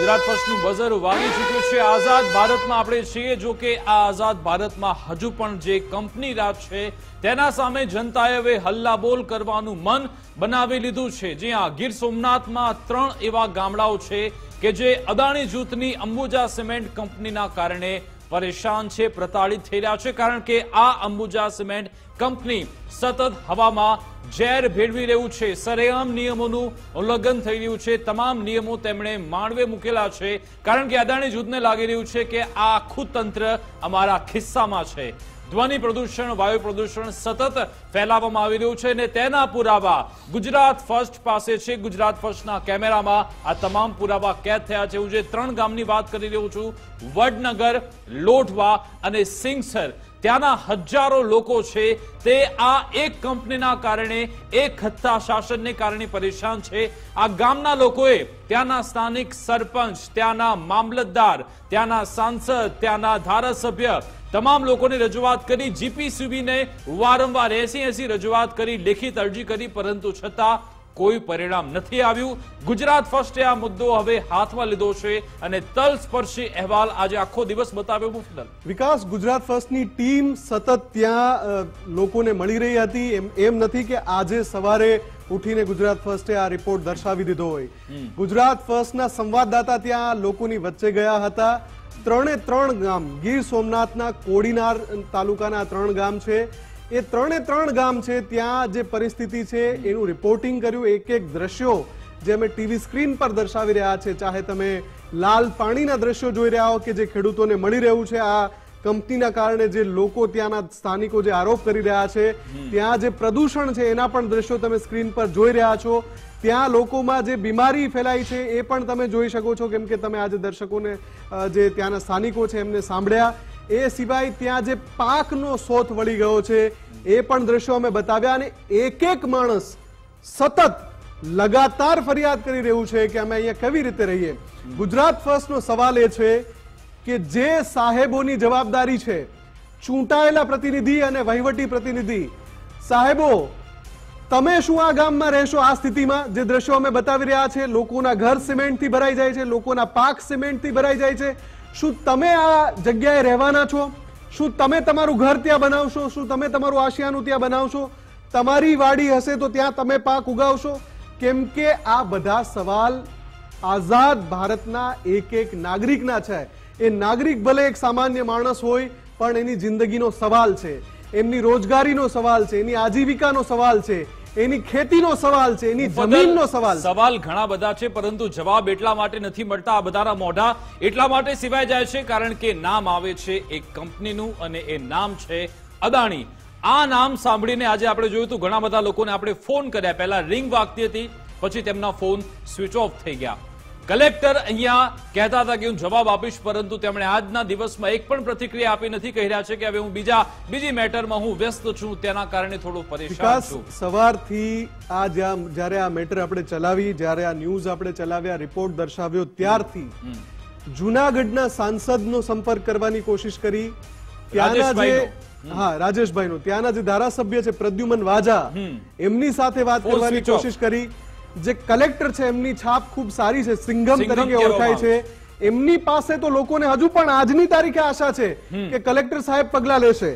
Gujarat ફર્સ્ટનું buzzer વાગી ચૂક્યું છે। આઝાદ ભારતમાં આપણે છીએ, જો કે આ આઝાદ ભારતમાં હજુ પણ જે કંપની રાજ છે તેના સામે જનતાએ હવે હલ્લાબોલ કરવાનું મન બનાવી લીધું છે। જ્યાં ગીર સોમનાથમાં 3 એવા ગામડાઓ છે કે જે અદાણી જૂથની અંબુજા સિમેન્ટ કંપનીના કારણે પરેશાન છે, પ્રતાડિત થઈ રહ્યા છે, કારણ કે આ અંબુજા સિમેન્ટ કંપની સતત હવામાં ઝેર ભેળવી રહ્યું છે। સરેઆમ નિયમોનું ઉલ્લંઘન થઈ રહ્યું છે। તમામ નિયમો તેમણે માંડવે મૂકેલા છે, કારણ કે અદાણી જૂથને લાગી રહ્યું છે કે આ આખું તંત્ર અમારા ખિસ્સામાં છે। ધ્વનિ પ્રદૂષણ, વાયુ પ્રદૂષણ સતત ફેલાવવામાં આવી રહ્યું છે અને તેના પુરાવા ગુજરાત ફર્સ્ટ પાસે છે। ગુજરાત ફર્સ્ટના કેમેરામાં આ તમામ પુરાવા કેદ થયા છે। હું જે 3 ગામની વાત કરી રહ્યો છું, વડનગર, લોઢવા અને સિંગસર, ત્યાંના હજારો લોકો છે તે આ એક કંપનીના કારણે, એક સત્તા શાસનને કારણે પરેશાન છે। આ ગામના લોકોએ ત્યાંના સ્થાનિક સરપંચ, ત્યાંના મામલતદાર, ત્યાંના સાંસદ, ત્યાંના ધારાસભ્ય તમામ લોકોને રજૂઆત કરી, જીપીસીબીને વારંવાર 80 રજૂઆત કરી, લેખિત અરજી કરી, પરંતુ છતાં કોઈ પરિણામ નથી આવ્યું। ગુજરાત ફર્સ્ટે આ મુદ્દો હવે હાથમાં લીધો છે અને તલસ્પર્શી અહેવાલ આજે આખો દિવસ બતાવ્યો। મુફદ્દલ વિકાસ, ગુજરાત ફર્સ્ટની ટીમ સતત ત્યાં લોકોને મળી રહી હતી। એમ નથી કે આજે સવારે ઉઠીને ગુજરાત ફર્સ્ટે આ રિપોર્ટ દર્શાવી દીધો હોય। ગુજરાત ફર્સ્ટના સંવાદદાતા ત્યાં લોકોની વચ્ચે ગયા હતા। 3 ગામ, ગીર સોમનાથના કોડીનાર તાલુકાના 3 ગામ છે, એ 3 ગામ છે, ત્યાં જે પરિસ્થિતિ છે એનું રિપોર્ટિંગ કર્યું। એક દ્રશ્યો જે અમે ટીવી સ્ક્રીન પર દર્શાવી રહ્યા છે, ચાહે તમે લાલ પાણીના દ્રશ્યો જોઈ રહ્યા હો કે જે ખેડૂતોને મળી રહ્યું છે આ કંપનીના કારણે, જે લોકો ત્યાંના સ્થાનિકો જે આરોપ કરી રહ્યા છે, ત્યાં જે પ્રદૂષણ છે એના પણ દ્રશ્યો તમે સ્ક્રીન પર જોઈ રહ્યા છો। ત્યાં લોકોમાં જે બીમારી ફેલાઈ છે એ પણ તમે જોઈ શકો છો, કેમ કે તમે આજે દર્શકોને જે ત્યાંના સ્થાનિકો છે એમને સાંભળ્યા। એ સિવાય ત્યાં જે પાકનો શોથ વળી ગયો છે એ પણ દ્રશ્યો અમે બતાવ્યા અને એક માણસ સતત લગાતાર ફરિયાદ કરી રહ્યું છે કે અમે અહીંયા કેવી રીતે રહીએ। ગુજરાત ફર્સ્ટનો સવાલ એ છે કે જે સાહેબોની જવાબદારી છે, ચૂંટાયેલા પ્રતિનિધિ અને વહીવટી પ્રતિનિધિ સાહેબો, તમે શું આ ગામમાં રહેશો આ સ્થિતિમાં? જે દ્રશ્યો અમે બતાવી રહ્યા છે, લોકોના ઘર સિમેન્ટથી ભરાઈ જાય છે, લોકોના પાક સિમેન્ટથી ભરાઈ જાય છે। શું તમે આ જગ્યાએ રહેવાના છો? શું તમે તમારું ઘર ત્યાં બનાવશો? શું તમે તમારું આશિયાનું ત્યાં બનાવશો? તમારી વાડી હશે તો ત્યાં તમે પાક ઉગાવશો? કેમ કે આ બધા સવાલ આઝાદ ભારતના એક નાગરિકના છે। એ નાગરિક ભલે એક સામાન્ય માણસ હોય, પણ એની જિંદગીનો સવાલ છે, એમની રોજગારીનો સવાલ છે, એની આજીવિકાનો સવાલ છે, એની ખેતીનો સવાલ છે, એની જમીનનો સવાલ છે। સવાલ ઘણા બધા છે, પરંતુ જવાબ એટલા માટે નથી મળતા આ બધાના મોઢા એટલા માટે સિવાય જાય છે કારણ કે નામ આવે છે એક કંપનીનું અને એ નામ છે અદાણી। આ નામ સાંભળીને આજે આપણે જોયું હતું ઘણા બધા લોકોને આપણે ફોન કર્યા, પહેલા રિંગ વાગતી હતી, પછી તેમના ફોન સ્વિચ ઓફ થઈ ગયા। કલેક્ટર અહીંયા કહેતા હતા કે હું જવાબ આપીશ, પરંતુ તેમણે આજના દિવસમાં એક પણ પ્રતિક્રિયા આપી નથી। કહી રહ્યા છે કે હવે હું બીજી મેટરમાં હું વ્યસ્ત છું, તેના કારણે થોડું પરેશાન છું। સવારથી આ જ્યારે આ મેટર આપણે ચલાવી, જ્યારે આ ન્યૂઝ આપણે ચલાવ્યા, રિપોર્ટ દર્શાવ્યો, ત્યારથી જૂનાગઢના સાંસદનો સંપર્ક કરવાની કોશિશ કરી, ત્યાંના જે રાજેશભાઈનો, ત્યાંના જે ધારાસભ્ય છે પ્રદ્યુમન વાજા, એમની સાથે વાત કરવાની કોશિશ કરી। જે કલેક્ટર છે એમની છાપ ખૂબ સારી છે, સિંઘમ તરીકે ઓળખાય છે, એમની પાસે તો લોકોને હજુ પણ આજની તારીખે આશા છે કે કલેક્ટર સાહેબ પગલા લેશે।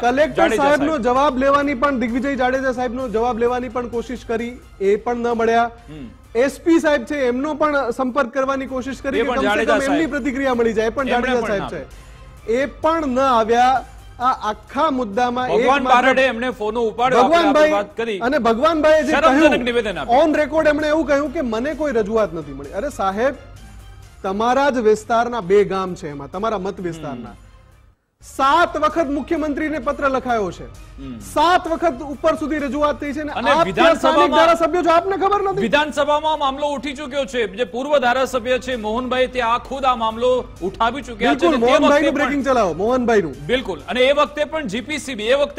કલેક્ટર સાહેબનો જવાબ લેવાની પણ, દિગ્વિજય જાડેજા સાહેબનો જવાબ લેવાની પણ કોશિશ કરી, એ પણ ન મળ્યા। એસપી સાહેબ છે એમનો પણ સંપર્ક કરવાની કોશિશ કરી કે કમસે કમ એમની પ્રતિક્રિયા મળી જાય, પણ જાડેજા સાહેબ છે એ પણ ન આવ્યા। આ આખા મુદ્દામાં ભગવાન બારડે એમને ફોન ઉપાડ્યો, વાત કરી અને ભગવાનભાઈએ જે કહ્યું ઓન રેકોર્ડ, એમણે એવું કહ્યું કે મને કોઈ રજૂઆત નથી મળી। અરે સાહેબ, તમારા જ વિસ્તારના 2 ગામ છે, એમાં તમારા મત વિસ્તારના 7 વખત મુખ્યમંત્રીને પત્ર લખાયો છે, 7 વખત ઉપર સુધી રજૂઆત થઈ છે અને ધારાસભ્યો છો, આપને ખબર નથી? વિધાનસભામાં મામલો ઉઠી ચુક્યો છે, જે પૂર્વ ધારાસભ્ય છે મોહનભાઈ, ત્યાં ખુદ આ મામલો ઉઠાવી ચુક્યા છે। મોહનભાઈનું બ્રેકિંગ ચલાવો, મોહનભાઈનું બિલકુલ। અને એ વખતે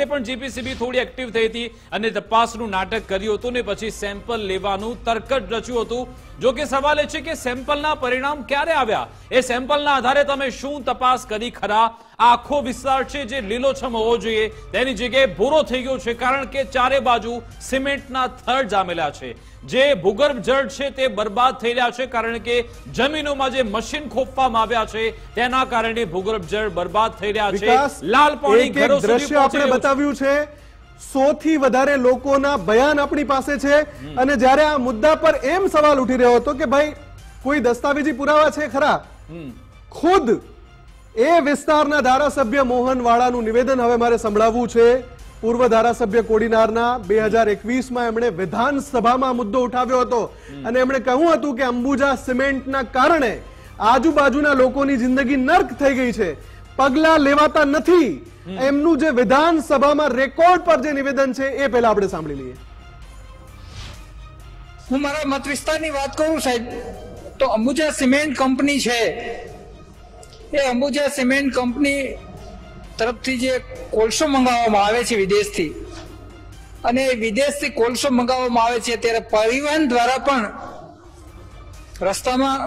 પણ જીપીસીબી થોડી એક્ટિવ થઈ હતી અને તપાસનું નાટક કર્યું હતું ને પછી સેમ્પલ લેવાનું તરકટ રચ્યું હતું। જો કે સવાલ એ છે કે સેમ્પલના પરિણામ ક્યારે આવ્યા, એ સેમ્પલના આધારે તમે શું તપાસ કરી ખરા? આ આખો વિસ્તાર છે જે લીલોછમ હોવો જોઈએ તેની જગ્યાએ ભૂરો થઈ ગયો છે, કારણ કે ચારે બાજુ સિમેન્ટના થર જામેલા છે. જે ભૂગર્ભ જળ છે તે બરબાદ થઈ રહ્યા છે, કારણ કે જમીનોમાં જે મશીન ખોપવામાં આવ્યા છે તેના કારણે ભૂગર્ભ જળ બરબાદ થઈ રહ્યા છે. લાલ પાણી ઘરો સુધી દ્રશ્ય આપણે બતાવ્યું છે. 100 થી વધારે લોકોના બયાન આપણી પાસે છે, અને જ્યારે આ મુદ્દા પર એમ સવાલ ઉઠી રહ્યો હતો કે ભાઈ કોઈ દસ્તાવેજી પુરાવા છે ખરા? ખુદ એ વિસ્તારના ધારાસભ્ય મોહન વાળાનું નિવેદન હવે મારે સંભળાવવું છે. પૂર્વ ધારાસભ્ય કોડીનારના 2021માં એમણે વિધાનસભામાં મુદ્દો ઉઠાવ્યો હતો અને એમણે કહ્યું હતું કે અંબુજા સિમેન્ટના કારણે આજુબાજુના લોકોની જિંદગી નર્ક થઈ ગઈ છે, પગલા લેવાતા નથી. એમનું જે વિધાનસભામાં રેકોર્ડ પર જે નિવેદન છે એ પહેલા આપણે સાંભળી લઈએ. હું મારા મત વિસ્તારની વાત કરું સાહેબ, તો અંબુજા સિમેન્ટ કંપની છે, એ અંબુજા સિમેન્ટ કંપની તરફથી જે કોલસો મંગાવવામાં આવે છે વિદેશથી, અને વિદેશથી કોલસો મંગાવવામાં આવે છે ત્યારે પરિવહન દ્વારા પણ રસ્તામાં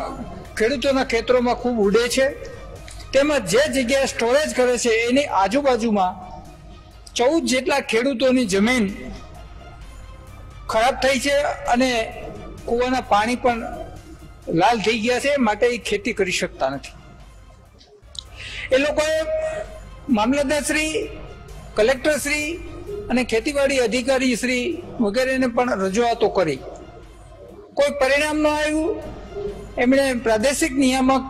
ખેડૂતોના ખેતરોમાં ખૂબ ઉડે છે. તેમજ જે જગ્યાએ સ્ટોરેજ કરે છે એની આજુબાજુમાં 14 જેટલા ખેડૂતોની જમીન ખરાબ થઈ છે અને કૂવાના પાણી પણ લાલ થઈ ગયા છે, માટે એ ખેતી કરી શકતા નથી. એ લોકોએ મામલતદારશ્રી, કલેક્ટરશ્રી અને ખેતીવાડી અધિકારી શ્રી વગેરેને પણ રજૂઆતો કરી, કોઈ પરિણામ ન આવ્યું. એમણે પ્રાદેશિક નિયામક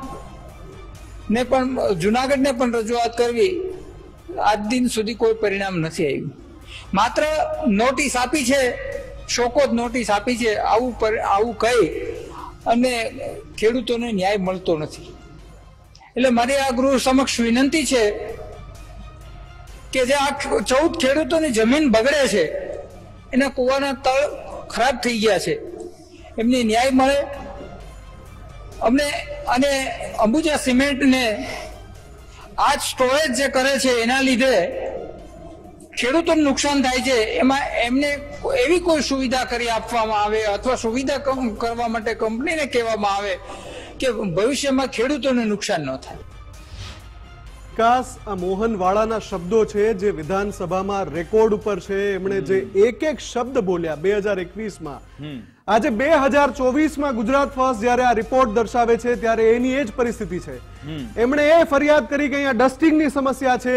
ને પણ, જુનાગઢને પણ રજૂઆત કરવી, આજ દિન સુધી કોઈ પરિણામ નથી આવ્યું. માત્ર નોટિસ આપી છે, શોકોત નોટિસ આપી છે, આવું કહી અને ખેડૂતોને ન્યાય મળતો નથી. એટલે મારી આ ગૃહ સમક્ષ વિનંતી છે કે જે આ 14 ખેડૂતોની જમીન બગડે છે, એના કૂવાના તળ ખરાબ થઈ ગયા છે, એમને ન્યાય મળે અમને. અને અંબુજા સિમેન્ટને આજ સ્ટોરેજ જે કરે છે એના લીધે ખેડૂતોને નુકસાન થાય છે, એમાં એમને એવી કોઈ સુવિધા કરી આપવામાં આવે અથવા સુવિધા કરવા માટે કંપનીને કહેવામાં આવે કે ભવિષ્યમાં ખેડૂતોને નુકસાન ન થાય. વિકાસ, આ મોહન વાળાના શબ્દો છે જે વિધાનસભામાં રેકોર્ડ ઉપર છે. એમણે જે એક શબ્દ બોલ્યા 2021માં, આજે 2024માં ગુજરાત ફર્સ્ટ જ્યારે આ રિપોર્ટ દર્શાવે છે ત્યારે એની એ જ પરિસ્થિતિ છે. એમણે એ ફરિયાદ કરી કે અહીંયા ડસ્ટિંગની સમસ્યા છે,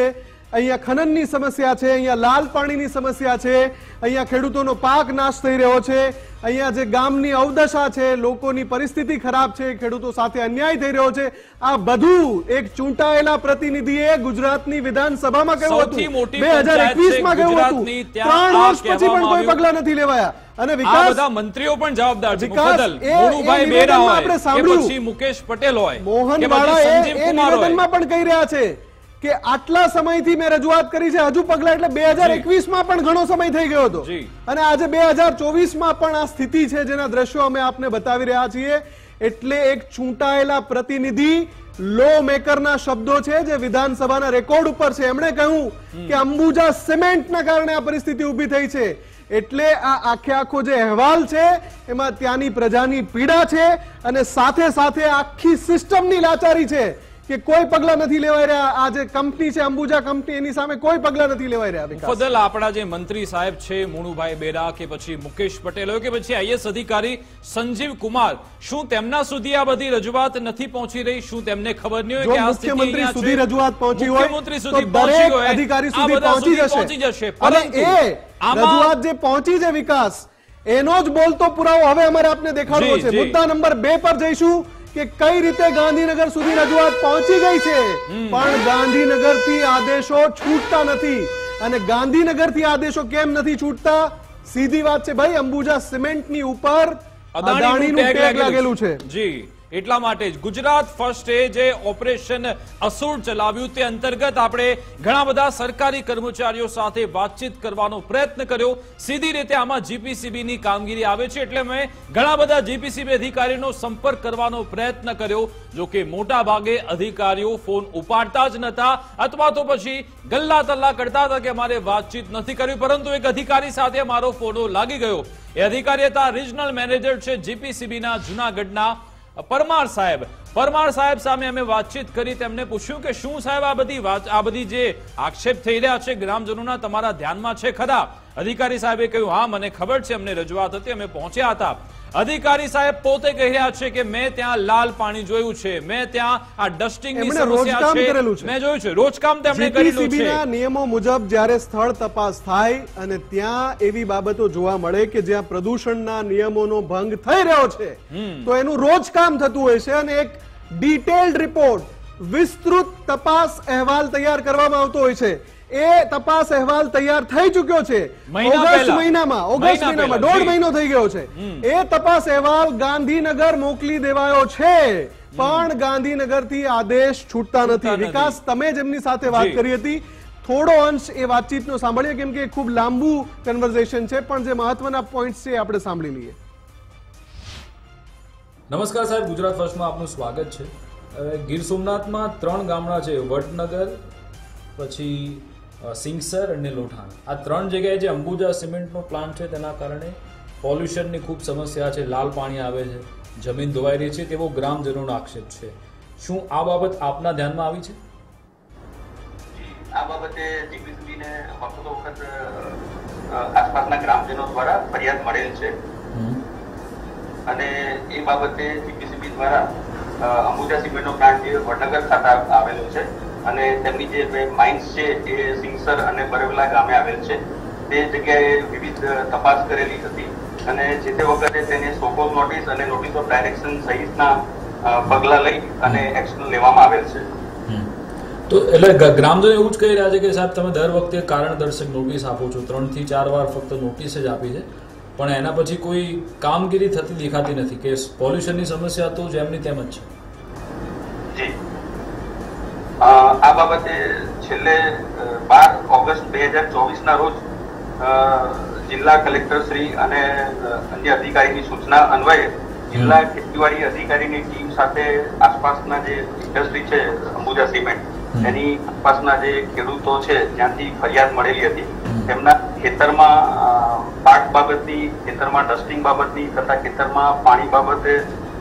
અહીંયા ખનનની સમસ્યા છે, અહીંયા લાલ પાણીની સમસ્યા છે, અહીંયા ખેડૂતોનો પાક નાશ થઈ રહ્યો છે, અહીંયા જે ગામની અવદશા છે, લોકોની પરિસ્થિતિ ખરાબ છે, ખેડૂતો સાથે અન્યાય થઈ રહ્યો છે. આ બધું એક ચૂંટાયેલા પ્રતિનિધિએ ગુજરાતની વિધાનસભામાં કહ્યું હતું, 2021માં કહ્યું હતું. 3 વર્ષ પછી પણ કોઈ પગલા નથી લેવાયા. અને વિકાસ, બધા મંત્રીઓ પણ જવાબદાર છે. મુખદલ બેરા હોય, આપણે સાંભળ્યું, પછી મુકેશ પટેલ હોય, મોહન વાળા એ નિવેદનમાં પણ કહી રહ્યા છે કે આટલા સમયથી મેં રજૂઆત કરી છે, હજુ પગલા. એટલે 2021માં પણ ઘણો સમય થઈ ગયો હતો અને આજે 2024માં પણ આ સ્થિતિ છે જેના દ્રશ્યો અમે આપને બતાવી રહ્યા છીએ. એટલે એક ચૂંટાયેલા પ્રતિનિધિ, લો મેકરના શબ્દો છે જે વિધાનસભાના રેકોર્ડ ઉપર છે. એમણે કહ્યું કે અંબુજા સિમેન્ટના કારણે આ પરિસ્થિતિ ઊભી થઈ છે. એટલે આ આખો જે અહેવાલ છે એમાં ત્યાંની પ્રજાની પીડા છે અને સાથે સાથે આખી સિસ્ટમની લાચારી છે કે કોઈ પગલા નથી લેવાઈ રહ્યા. આ જે કંપની છે અંબુજા કંપની, એની સામે કોઈ પગલા નથી લેવાઈ રહ્યા. મુફદ્દલ, આપણા જે મંત્રી સાહેબ છે મુણુભાઈ બેરા કે પછી મુકેશ પટેલ હોય કે પછી આઈએસ અધિકારી સંજીવ કુમાર, શું તેમના સુધી આ બધી રજૂઆત નથી પહોંચી રહી? શું તેમને ખબર નહીં હોય કે આ સ્થિતિ મુખ્યમંત્રી સુધી રજૂઆત પહોંચી હોય, મુખ્યમંત્રી સુધી પહોંચી હોય, અધિકારી સુધી પહોંચી જશે. અને એ રજૂઆત જે પહોંચી છે વિકાસ, એનો જ બોલતો પુરાવો હવે અમારે આપને દેખાડવો છે. મુદ્દા નંબર 2 પર જઈશું કે કઈ રીતે ગાંધીનગર સુધી રજૂઆત પહોંચી ગઈ છે, પણ ગાંધીનગરથી આદેશો છૂટતા નથી. અને ગાંધીનગરથી આદેશો કેમ નથી છૂટતા? સીધી વાત છે ભાઈ, અંબુજા સિમેન્ટની ઉપર અદાણીનું ટેગ લાગેલું છે. જી, એટલા માટે જ ગુજરાત ફર્સ્ટે જે ઓપરેશન અસુર ચલાવ્યું તે અંતર્ગત આપણે ઘણા બધા સરકારી કર્મચારીઓ સાથે વાતચીત કરવાનો પ્રયત્ન કર્યો. સીધી રીતે આમાં જીપીસીબીની કામગીરી આવે છે એટલે મેં ઘણા બધા જીપીસીબી અધિકારીનો સંપર્ક કરવાનો પ્રયત્ન કર્યો. જો કે મોટા ભાગે અધિકારીઓ ફોન ઉપાડતા જ નતા અથવા તો પછી ગલ્લા તલ્લા કરતા હતા કે મારે વાતચીત નથી કરવી. પરંતુ એક અધિકારી સાથે મારો ફોટો લાગી ગયો. એ અધિકારી હતા રિજનલ મેનેજર છે જીપીસીબીના જૂનાગઢના પરમાર સાહેબ. પરમાર સાહેબ સામે અમે વાતચીત કરી. તેમને પૂછ્યું કે શું સાહેબ આ બધી જે આક્ષેપ થઈ રહ્યા છે ગ્રામજનોના તમારા ધ્યાનમાં છે ખરા? અધિકારી સાહેબે કહ્યું હા મને ખબર છે, અમને રજૂઆત હતી, અમે પહોંચ્યા હતા. અધિકારી સાહેબ પોતે કહી રહ્યા છે કે મેં ત્યાં લાલ પાણી જોયું છે, મેં ત્યાં આ ડસ્ટિંગની સમસ્યા છે, મેં જોયું છે. રોજકામ તેમણે કરેલું છે. નિયમો મુજબ જ્યારે સ્થળ તપાસ થાય અને ત્યાં એવી બાબતો જોવા મળે કે જ્યાં પ્રદૂષણના નિયમોનો ભંગ થઈ રહ્યો છે તો એનું રોજકામ થતું હોય છે અને એક ડિટેલ્ડ રિપોર્ટ, વિસ્તૃત તપાસ અહેવાલ તૈયાર કરવામાં આવતો હોય છે. એ તપાસ અહેવાલ તૈયાર થઈ ચુક્યો છે ઓગસ્ટ મહિનામાં 1.5 મહિનો થઈ ગયો છે. એ તપાસ અહેવાલ ગાંધીનગર મોકલી દેવાયો છે પણ ગાંધીનગરથી આદેશ છૂટતા નથી. વિકાસ, તમે જેમની સાથે વાત કરી હતી થોડો અંશ એ વાતચીતનો સાંભળીએ કેમ કે ખૂબ લાંબુ કન્વર્ઝેશન છે પણ જે મહત્વના પોઈન્ટ્સ છે આપણે સાંભળી લઈએ. નમસ્કાર સાહેબ, ગુજરાત ફર્સ્ટમાં આપનું સ્વાગત છે. ગીર સોમનાથમાં 3 ગામડા છે, વડનગર, પછી સિંગસર અને લોઠાણ. આ 3 જગ્યાએ જે અંબુજા સિમેન્ટનો પ્લાન્ટ છે તેના કારણે પોલ્યુશનની ખૂબ સમસ્યા છે, લાલ પાણી આવે છે, જમીન ધોવાઈ રહી છે તેવો ગ્રામજનોનો આક્ષેપ છે. શું આ બાબત આપના ધ્યાનમાં આવી છે? આ બાબતે જીપીસીબીને વખતો વખત આસપાસના ગ્રામજનો દ્વારા ફરિયાદ મળેલ છે અને એ બાબતે જીપીસીબી દ્વારા અંબુજા સિમેન્ટનો પ્લાન્ટ જે વડનગર ખાતે આવેલો છે અને તેમની જે માઇન્સ છે એ સિંગસર અને બરવલા ગામે આવેલ છે તે જગ્યાએ વિવિધ તપાસ કરેલી હતી અને જે તે વખતે તેને સોકોઝ નોટિસ અને નોટિસ ઓફ ડાયરેક્શન સહિતના પગલાં લઈ અને એક્શન લેવામાં આવેલ છે. તો એટલે ગ્રામજનો એવું જ કહી રહ્યા છે કે સાહેબ તમે દર વખતે કારણદર્શક નોટિસ આપો છો, 3 થી 4 વાર ફક્ત નોટિસ જ આપી છે પણ એના પછી કોઈ કામગીરી થતી દેખાતી નથી કે પોલ્યુશનની સમસ્યા તો જેમની તેમ જ છે. જી, આ બાબતે છેલ્લે 12 ઓગસ્ટ 2024 ના રોજ જિલ્લા કલેક્ટર શ્રી અને અન્ય અધિકારીની સૂચના અન્વયે જિલ્લા ખેતીવાડી અધિકારીની ટીમ સાથે આસપાસના જે ઇન્ડસ્ટ્રી છે અંબુજા સિમેન્ટ એની આસપાસના જે ખેડૂતો છે ત્યાંથી ફરિયાદ મળેલી હતી. તેમના ખેતરમાં પાક બાબતની, ખેતરમાં ડસ્ટિંગ બાબતની તથા ખેતરમાં પાણી બાબતે,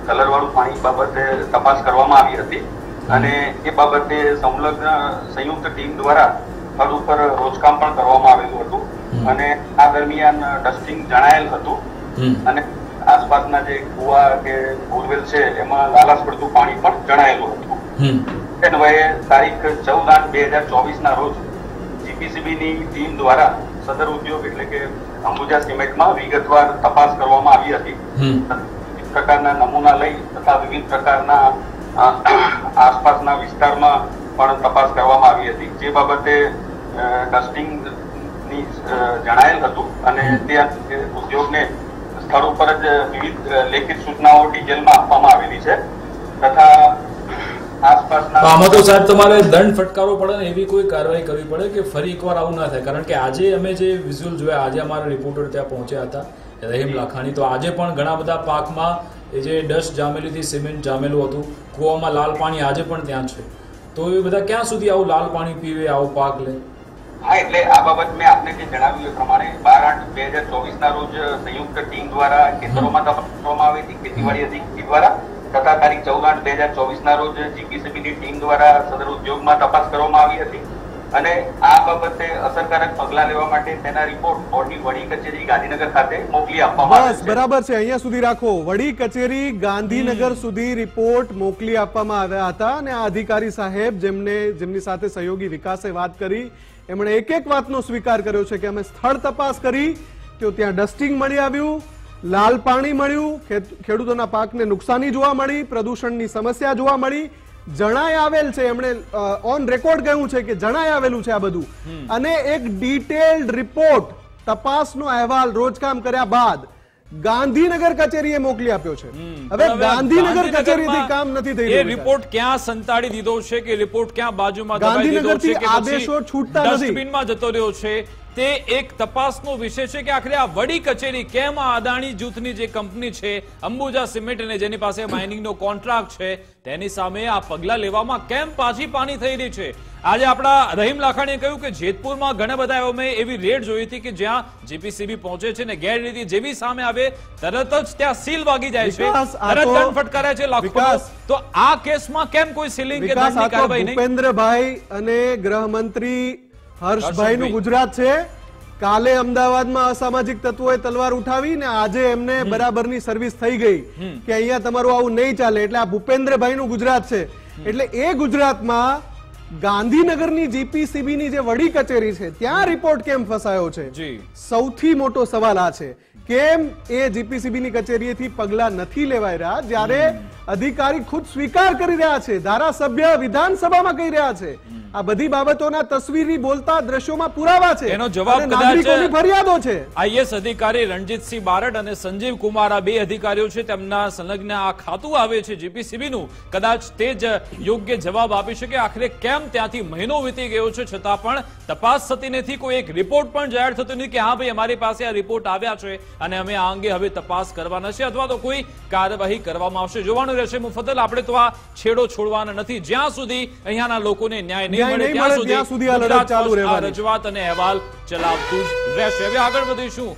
કલરવાળું પાણી બાબતે તપાસ કરવામાં આવી હતી અને એ બાબતે સંલગ્ન સંયુક્ત ટીમ દ્વારા સ્થળ ઉપર રોજકામ પણ કરવામાં આવેલું હતું અને આ દરમિયાન ડસ્ટિંગ જણાયેલ હતું અને આસપાસના જે કુવા કે બોરવેલ છે એમાં લાલાશ પડતું પાણી પણ જણાયેલું હતું. અન્વયે તારીખ 14/8/2024 ના રોજ જીપીસીબીની ટીમ દ્વારા સદર ઉદ્યોગ એટલે કે અંબુજા સિમેન્ટમાં વિગતવાર તપાસ કરવામાં આવી હતી. વિવિધ પ્રકારના નમૂના લઈ તથા વિવિધ પ્રકારના આસપાસના વિસ્તારમાં પણ તપાસ કરવામાં આવી હતી જે બાબતે ડસ્ટિંગની જણાયેલ હતું અને તે ઉદ્યોગને સ્થળ ઉપર જ વિવિધ લેખિત સૂચનાઓ ડિટેલમાં આપવામાં આવેલી છે તથા આમાં તો સાહેબ તમારે દંડ ફટકારવો પડે ને એવી કોઈ કાર્યવાહી કરવી પડે કે ફરી એકવાર આવું ના થાય. કારણ કે આજે અમે જે વિઝ્યુઅલ જોયા, આજે અમારા રિપોર્ટર ત્યાં પહોંચ્યા હતા રહીમ લાખાણી, તો આજે પણ ઘણા બધા પાકમાં એ જે ડસ્ટ જામેલી હતી, સિમેન્ટ જામેલું હતું, કૂવામાં લાલ પાણી આજે પણ ત્યાં છે. તો એ બધા ક્યાં સુધી આવું લાલ પાણી પીવે, આવો પાક લે? હા, એટલે આ બાબત મેં આપને જે જણાવ્યું એ પ્રમાણે 12/8/2024 ના રોજ સંયુક્ત ટીમ દ્વારા ખેતરોમાં તપાસ કરવામાં આવી હતી ખેતીવાડી અધિકારી દ્વારા તથા તારીખ 14/8/2024 ના રોજ જીપીસીબીની ટીમ દ્વારા સદર ઉદ્યોગમાં તપાસ કરવામાં આવી હતી અને આ બાબતે અસરકારક પગલાં લેવા માટે તેના રિપોર્ટ બોર્ડની વડી કચેરી ગાંધીનગર ખાતે મોકલી આપવામાં આવ્યા છે. બરાબર છે, અહીંયા સુધી રાખો. વડી કચેરી ગાંધીનગર સુધી રિપોર્ટ મોકલી આપવામાં આવ્યા હતા અને આ અધિકારી સાહેબ જેમની સાથે સહયોગી વિકાસે વાત કરી એમણે એક વાતનો સ્વીકાર કર્યો છે કે અમે સ્થળ તપાસ કરી તો ત્યાં ડસ્ટિંગ મળી આવ્યું, લાલ પાણી મળ્યું, ખેડૂતોના પાકને નુકસાની જોવા મળી, પ્રદૂષણની સમસ્યા જોવા મળી, જણાય આવેલ છે. એમણે ઓન રેકોર્ડ કહ્યું છે કે જણાય આવેલું છે આ બધું અને એક ડિટેલ્ડ રિપોર્ટ, તપાસનો અહેવાલ રોજકામ કર્યા બાદ ગાંધીનગર કચેરીએ મોકલી આપ્યો છે. હવે ગાંધીનગર કચેરીથી કામ નથી થઈ એ રહ્યું. રિપોર્ટ ક્યાં સંતાડી દીધો છે કે રિપોર્ટ ક્યાં બાજુમાં દબાઈ દીધો છે ગાંધીનગરથી કે પછી આદેશો છૂટતા નથી. ડસ્ટબિનમાં જતો રહ્યો છે, તે એક તપાસનો વિષય છે કે આખરે આ વડી કચેરી કેમ આ અદાણી જૂથની જે કંપની છે અંબુજા સિમેન્ટ અને જેની પાસે માઇનિંગનો કોન્ટ્રાક્ટ છે તેની સામે આ પગલા લેવામાં કેમ પાછી પાની થઈ રહી છે. આજે આપણા રહીમ લાખાણીએ કહ્યું કે જેતપુરમાં ઘણા બધા એવી રેડ જોઈ હતી કે જ્યાં જીપીસીબી પહોંચે છે ને ગેરરીતિ જેવી સામે આવે તરત જ ત્યાં સીલ વાગી જાય છે, વિકાસ, આ તરત તો- દંડ ફટકારે છે લાખોનો. વિકાસ, તો આ કેસમાં કેમ કોઈ સીલિંગ કે વિકાસ, દંડની આ તો કાર્યવાહી નહીં? ભૂપેન્દ્રભાઈ અને ગૃહમંત્રી હર્ષભાઈનું હર્ષભાઈ. ગુજરાત છે. કાલે અમદાવાદમાં અસામાજિક તત્વોએ તલવાર ઉઠાવી ને આજે એમને બરાબરની સર્વિસ થઈ ગઈ કે અહીંયા તમારું આવું નહીં ચાલે. એટલે આ ભૂપેન્દ્રભાઈનું ગુજરાત છે. એટલે એ ગુજરાતમાં ગાંધીનગરની જીપીસીબી જે વડી કચેરી છે ત્યાં રિપોર્ટ કેમ ફસાયો છે? જી. સૌથી મોટો સવાલ આ છે. કેમ એ જીપીસીબી ની કચેરીએથી પગલા નથી લેવાઈ રહ્યા જ્યારે અધિકારી ખુદ સ્વીકાર કરી રહ્યા છે, ધારાસભ્ય વિધાનસભામાં કહી રહ્યા છે. આ બધી બાબતોના તસવીરી બોલતા દ્રશ્યોમાં પુરાવા છે. એનો જવાબ અને કદાચ નાગરિકોની ફરિયાદો છે. આઈએસ અધિકારી રણજીતસિંહ બારડ અને સંજીવ કુમાર આ બે અધિકારીઓ છે, તેમના સંલગ્ન આ ખાતું આવે છે જીપીસીબી નું. કદાચ તે જ યોગ્ય જવાબ આપી શકે આખરે કેમ ત્યાંથી મહિનો વીતી ગયો છે છતાં પણ તપાસ થતી નથી, કોઈ એક રિપોર્ટ પણ જાહેર થતો નથી કે હા ભાઈ અમારી પાસે આ રિપોર્ટ આવ્યા છે અને અમે આ અંગે હવે તપાસ કરવાના છે અથવા તો કોઈ કાર્યવાહી કરવામાં આવશે. જોવાનું રહેશે મુફદ્દલ. આપણે તો આ છેડો છોડવાના નથી જ્યાં સુધી અહીંયાના લોકોને ન્યાય નહીં મળે ત્યાં સુધી આ લડત ચાલુ ગુજરાત રહેવાની. રજૂઆત અને અહેવાલ ચલાવતું જ રહેશે. હવે આગળ વધીશું.